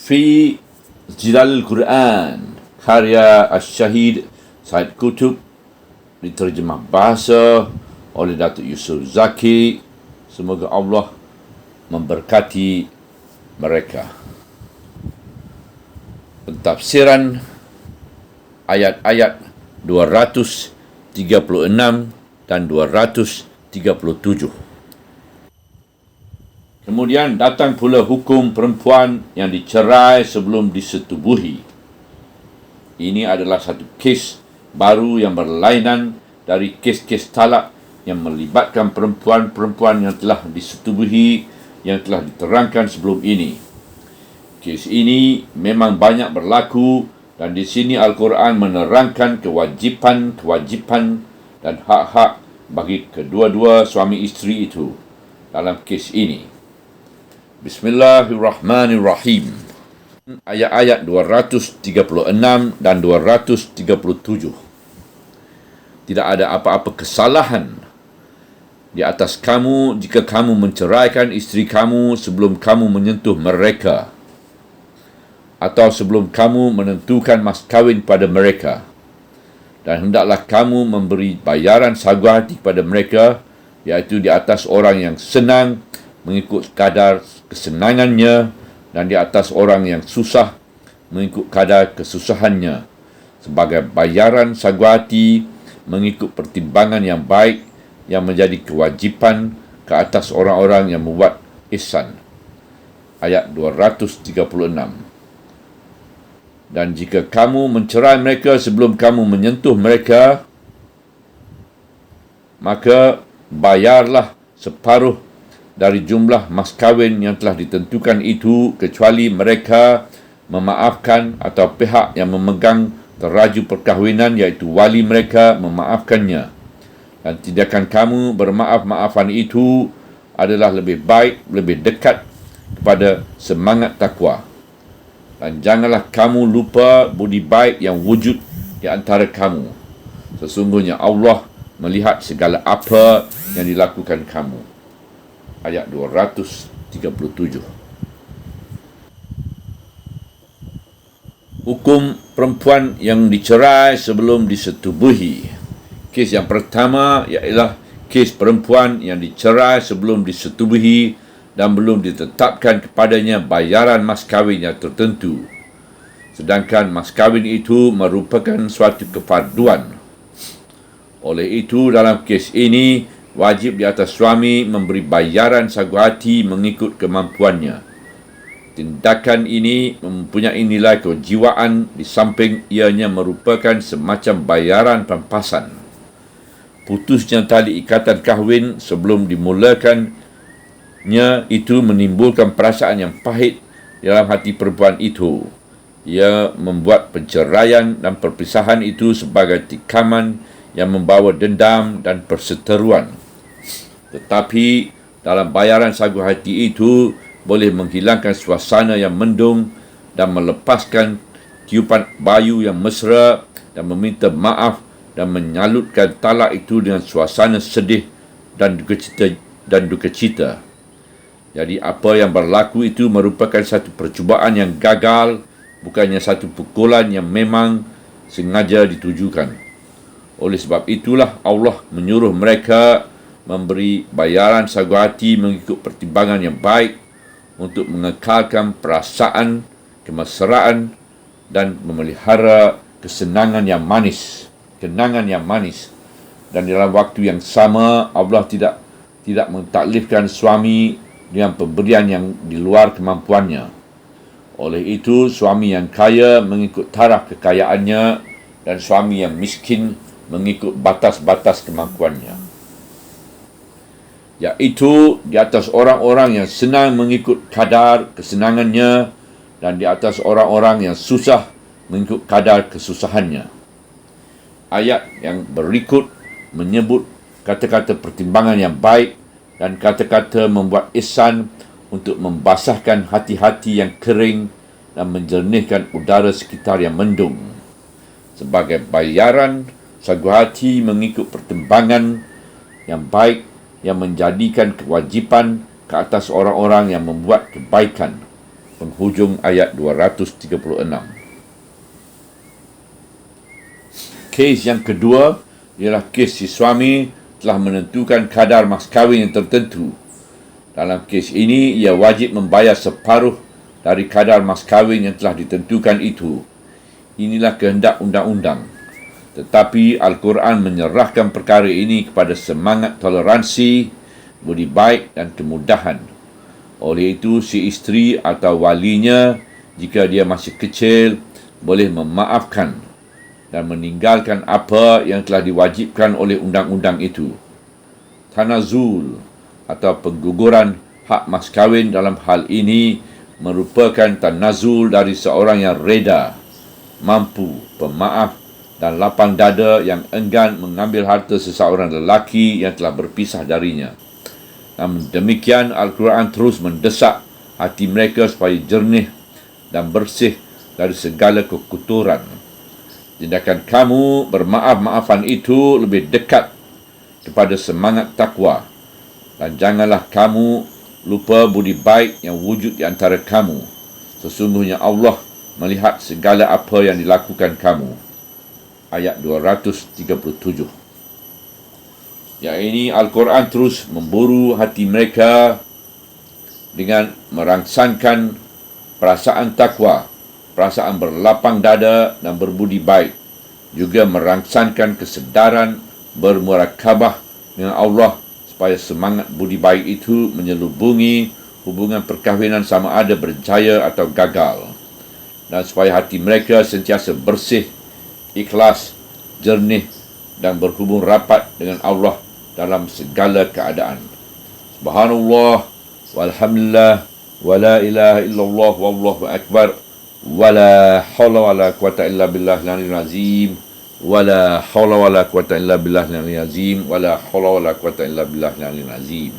Fi Zilalul Quran, karya Syahid Said Qutb, diterjemah bahasa oleh Datuk Yusof Zaki. Semoga Allah memberkati mereka. Pentafsiran ayat-ayat 236 dan 237. Kemudian datang pula hukum perempuan yang dicerai sebelum disetubuhi. Ini adalah satu kes baru yang berlainan dari kes-kes talak yang melibatkan perempuan-perempuan yang telah disetubuhi, yang telah diterangkan sebelum ini. Kes ini memang banyak berlaku, dan di sini Al-Quran menerangkan kewajipan dan hak-hak bagi kedua-dua suami isteri itu dalam kes ini. Bismillahirrahmanirrahim. Ayat-ayat 236 dan 237. Tidak ada apa-apa kesalahan di atas kamu jika kamu menceraikan isteri kamu sebelum kamu menyentuh mereka, atau sebelum kamu menentukan mas kawin pada mereka. Dan hendaklah kamu memberi bayaran saguhati kepada mereka, iaitu di atas orang yang senang mengikut kadar kesenangannya, dan di atas orang yang susah mengikut kadar kesusahannya, sebagai bayaran saguhati mengikut pertimbangan yang baik yang menjadi kewajipan ke atas orang-orang yang membuat ihsan. Ayat 236. Dan jika kamu mencerai mereka sebelum kamu menyentuh mereka, maka bayarlah separuh dari jumlah mas kawin yang telah ditentukan itu, kecuali mereka memaafkan atau pihak yang memegang teraju perkahwinan, iaitu wali mereka, memaafkannya. Dan tindakan kamu bermaaf-maafan itu adalah lebih baik, lebih dekat kepada semangat takwa. Dan janganlah kamu lupa budi baik yang wujud di antara kamu. Sesungguhnya Allah melihat segala apa yang dilakukan kamu. Ayat 237. Hukum perempuan yang dicerai sebelum disetubuhi. Kes yang pertama ialah kes perempuan yang dicerai sebelum disetubuhi dan belum ditetapkan kepadanya bayaran mas kawin yang tertentu, sedangkan mas kawin itu merupakan suatu kefarduan. Oleh itu, dalam kes ini wajib di atas suami memberi bayaran saguhati mengikut kemampuannya. Tindakan ini mempunyai nilai kejiwaan di samping ianya merupakan semacam bayaran pampasan. Putusnya tali ikatan kahwin sebelum dimulakannya itu menimbulkan perasaan yang pahit dalam hati perempuan itu. Ia membuat perceraian dan perpisahan itu sebagai tikaman yang membawa dendam dan perseteruan. Tetapi dalam bayaran saguhati itu boleh menghilangkan suasana yang mendung dan melepaskan tiupan bayu yang mesra, dan meminta maaf dan menyalutkan talak itu dengan suasana sedih dan duka cita. Jadi apa yang berlaku itu merupakan satu percubaan yang gagal, bukannya satu pukulan yang memang sengaja ditujukan. Oleh sebab itulah Allah menyuruh mereka memberi bayaran saguhati mengikut pertimbangan yang baik untuk mengekalkan perasaan kemesraan dan memelihara kesenangan yang manis. Dan dalam waktu yang sama, Allah tidak mentaklifkan suami dengan pemberian yang di luar kemampuannya. Oleh itu, suami yang kaya mengikut taraf kekayaannya, dan suami yang miskin mengikut batas-batas kemampuannya, iaitu di atas orang-orang yang senang mengikut kadar kesenangannya, dan di atas orang-orang yang susah mengikut kadar kesusahannya. Ayat yang berikut menyebut kata-kata pertimbangan yang baik dan kata-kata membuat ihsan untuk membasahkan hati-hati yang kering dan menjernihkan udara sekitar yang mendung. Sebagai bayaran saguhati mengikut pertimbangan yang baik yang menjadikan kewajipan ke atas orang-orang yang membuat kebaikan. penghujung ayat 236. Kes yang kedua ialah kes si suami telah menentukan kadar mas kahwin yang tertentu. Dalam kes ini, ia wajib membayar separuh dari kadar mas kahwin yang telah ditentukan itu. Inilah kehendak undang-undang. Tetapi Al-Quran menyerahkan perkara ini kepada semangat toleransi, budi baik dan kemudahan. Oleh itu, si isteri atau walinya, jika dia masih kecil, boleh memaafkan dan meninggalkan apa yang telah diwajibkan oleh undang-undang itu. Tanazul atau pengguguran hak mas kahwin dalam hal ini merupakan tanazul dari seorang yang reda, mampu, pemaaf dan lapang dada yang enggan mengambil harta seseorang lelaki yang telah berpisah darinya. Namun demikian, Al-Quran terus mendesak hati mereka supaya jernih dan bersih dari segala kekotoran. Tindakan kamu bermaaf-maafan itu lebih dekat kepada semangat takwa, dan janganlah kamu lupa budi baik yang wujud di antara kamu. Sesungguhnya Allah melihat segala apa yang dilakukan kamu. Ayat 237. Yang ini Al-Quran terus memburu hati mereka dengan merangsangkan perasaan takwa, perasaan berlapang dada dan berbudi baik, juga merangsangkan kesedaran bermurakabah dengan Allah supaya semangat budi baik itu menyelubungi hubungan perkahwinan sama ada berjaya atau gagal, dan supaya hati mereka sentiasa bersih, ikhlas, jernih dan berhubung rapat dengan Allah dalam segala keadaan. Subhanallah walhamdulillah wa la ilaha illallah wallahu akbar wa la hawla wa la quwata illa billah al-aliyyil azim wa la hawla wa la quwata illa billah al-aliyyil azim wa la hawla wa la quwata illa billah al-aliyyil azim.